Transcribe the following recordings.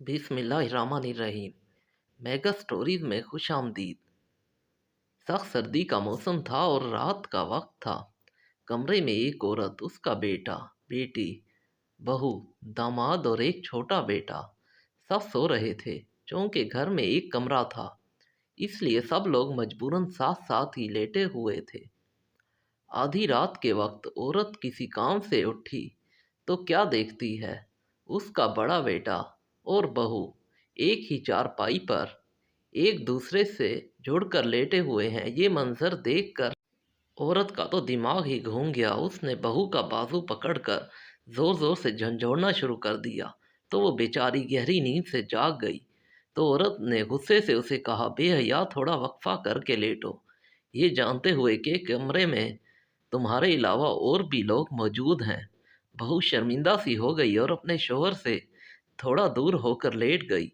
बिस्मिल्लाहिर्रहमानिर्रहीम। Mega stories में खुश आमदीद। सख्त सर्दी का मौसम था और रात का वक्त था। कमरे में एक औरत, उसका बेटा, बेटी, बहू, दामाद और एक छोटा बेटा सब सो रहे थे। चूंकि घर में एक कमरा था, इसलिए सब लोग मजबूरन साथ साथ ही लेटे हुए थे। आधी रात के वक्त औरत किसी काम से उठी तो क्या देखती है, उसका बड़ा बेटा और बहू एक ही चारपाई पर एक दूसरे से जुड़कर लेटे हुए हैं। ये मंजर देखकर औरत का तो दिमाग ही घूम गया। उसने बहू का बाजू पकड़कर जोर जोर से झंझोड़ना शुरू कर दिया तो वो बेचारी गहरी नींद से जाग गई। तो औरत ने गुस्से से उसे कहा, बेहया, थोड़ा वक्फा करके लेटो, ये जानते हुए कि कमरे में तुम्हारे अलावा और भी लोग मौजूद हैं। बहू शर्मिंदा सी हो गई और अपने शोहर से थोड़ा दूर होकर लेट गई।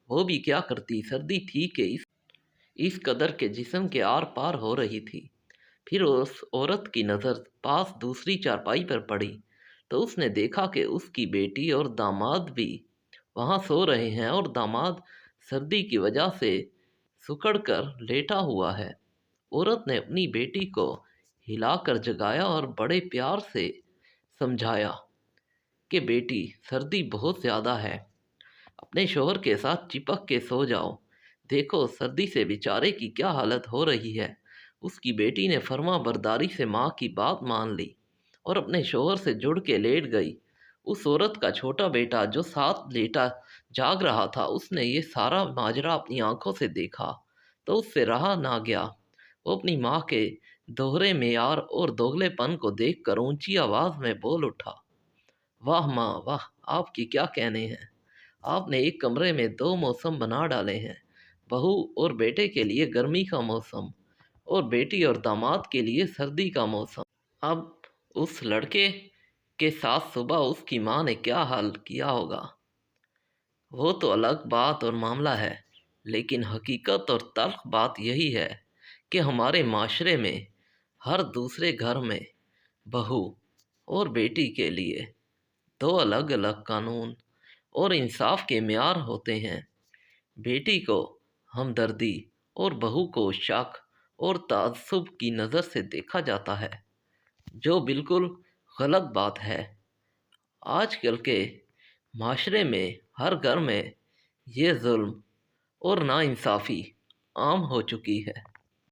वो भी क्या करती, सर्दी थी कि इस कदर के जिस्म के आर पार हो रही थी। फिर उस औरत की नज़र पास दूसरी चारपाई पर पड़ी तो उसने देखा कि उसकी बेटी और दामाद भी वहाँ सो रहे हैं और दामाद सर्दी की वजह से सुकड़ कर लेटा हुआ है। औरत ने अपनी बेटी को हिलाकर जगाया और बड़े प्यार से समझाया कि बेटी, सर्दी बहुत ज़्यादा है, अपने शोहर के साथ चिपक के सो जाओ। देखो सर्दी से बेचारे की क्या हालत हो रही है। उसकी बेटी ने फर्मा बरदारी से माँ की बात मान ली और अपने शोहर से जुड़ के लेट गई। उस औरत का छोटा बेटा जो साथ लेटा जाग रहा था, उसने ये सारा माजरा अपनी आंखों से देखा तो उससे रहा ना गया। वो अपनी माँ के दोहरे मेयार और दोगलेपन को देखकर ऊंची आवाज़ में बोल उठा, वाह माँ वाह, आपकी क्या कहने हैं। आपने एक कमरे में दो मौसम बना डाले हैं, बहू और बेटे के लिए गर्मी का मौसम और बेटी और दामाद के लिए सर्दी का मौसम। अब उस लड़के के साथ सुबह उसकी माँ ने क्या हाल किया होगा, वो तो अलग बात और मामला है। लेकिन हकीकत और तल्ख बात यही है कि हमारे माशरे में हर दूसरे घर में बहू और बेटी के लिए दो अलग अलग कानून और इंसाफ के मेयार होते हैं। बेटी को हमदर्दी और बहू को शक और ताज्जुब की नज़र से देखा जाता है, जो बिल्कुल गलत बात है। आजकल के माशरे में हर घर में ये जुल्म और नाइंसाफ़ी आम हो चुकी है।